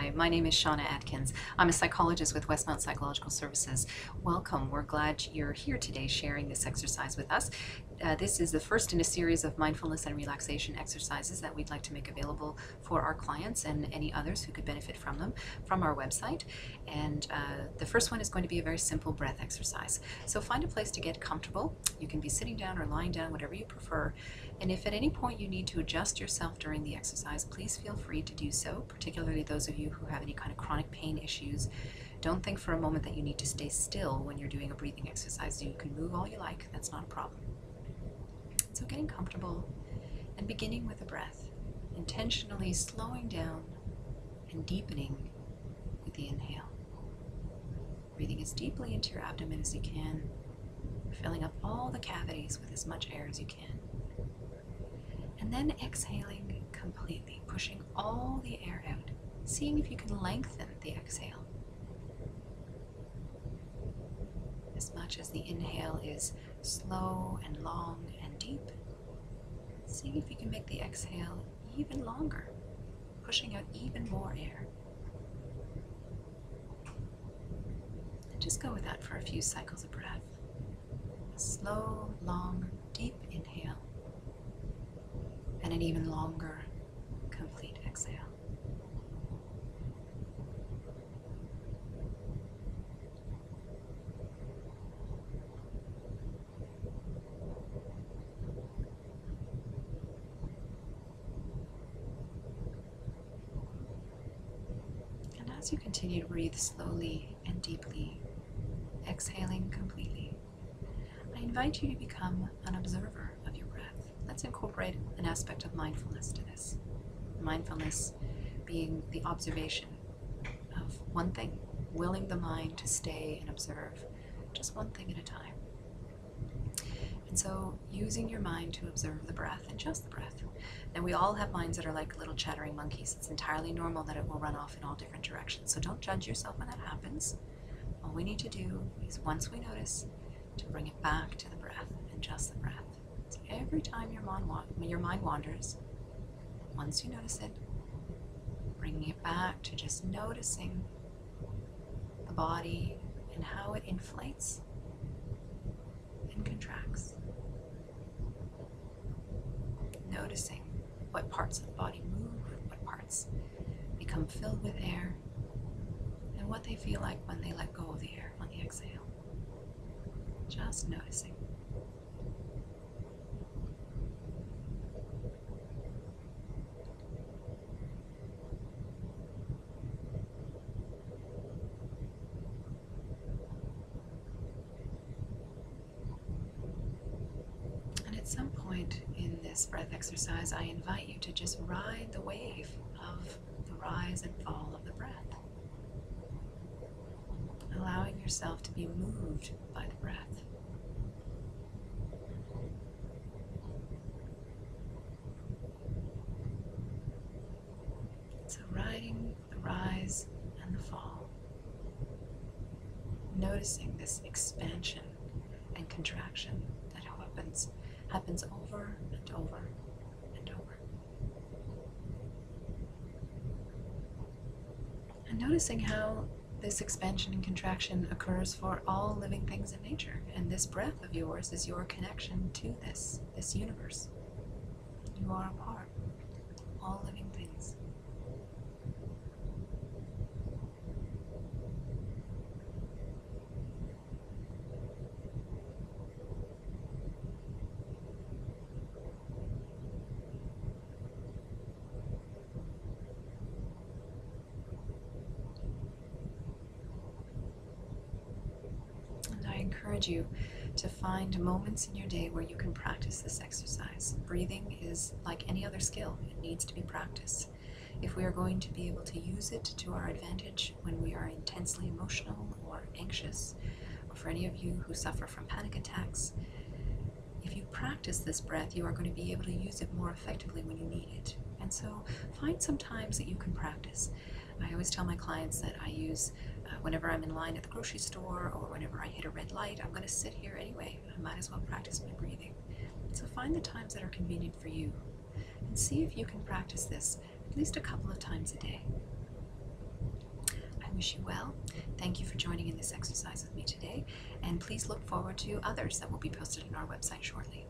Hi, my name is Shauna Atkins. I'm a psychologist with Westmount Psychological Services. Welcome. We're glad you're here today sharing this exercise with us. This is the first in a series of mindfulness and relaxation exercises that we'd like to make available for our clients and any others who could benefit from them from our website. And the first one is going to be a very simple breath exercise. So find a place to get comfortable. You can be sitting down or lying down, whatever you prefer. And if at any point you need to adjust yourself during the exercise, please feel free to do so, particularly those of you who have any kind of chronic pain issues. Don't think for a moment that you need to stay still when you're doing a breathing exercise. You can move all you like, that's not a problem. So getting comfortable and beginning with a breath, intentionally slowing down and deepening with the inhale. Breathing as deeply into your abdomen as you can, filling up all the cavities with as much air as you can. And then exhaling completely, pushing all the air out, seeing if you can lengthen the exhale. As much as the inhale is slow and long and deep, seeing if you can make the exhale even longer, pushing out even more air. And just go with that for a few cycles of breath. A slow, long, deep inhale, and an even longer, complete exhale. And as you continue to breathe slowly and deeply, exhaling completely, I invite you to become an observer of your breath. Let's incorporate an aspect of mindfulness to this. Mindfulness being the observation of one thing, willing the mind to stay and observe just one thing at a time. And so using your mind to observe the breath and just the breath. Now we all have minds that are like little chattering monkeys. It's entirely normal that it will run off in all different directions. So don't judge yourself when that happens. All we need to do is once we notice to bring it back to the breath and just the breath. So every time your mind wanders, once you notice it, bringing it back to just noticing the body and how it inflates and contracts. Noticing what parts of the body move, what parts become filled with air, and what they feel like when they let go of the air on the exhale. Just noticing. And at some point in this breath exercise, I invite you to just ride the wave of the rise and fall of the breath, allowing yourself to be moved by the breath. So riding the rise and the fall, noticing this expansion and contraction that happens over and over and over. And noticing how this expansion and contraction occurs for all living things in nature. And this breath of yours is your connection to this universe. You are a part of all living things. I encourage you to find moments in your day where you can practice this exercise. Breathing is like any other skill. It needs to be practiced. If we are going to be able to use it to our advantage when we are intensely emotional or anxious, or for any of you who suffer from panic attacks, if you practice this breath, you are going to be able to use it more effectively when you need it. And so find some times that you can practice. I always tell my clients that I use whenever I'm in line at the grocery store or whenever I hit a red light, I'm going to sit here anyway. I might as well practice my breathing. So find the times that are convenient for you and see if you can practice this at least a couple of times a day. wish you well. Thank you for joining in this exercise with me today, and please look forward to others that will be posted on our website shortly.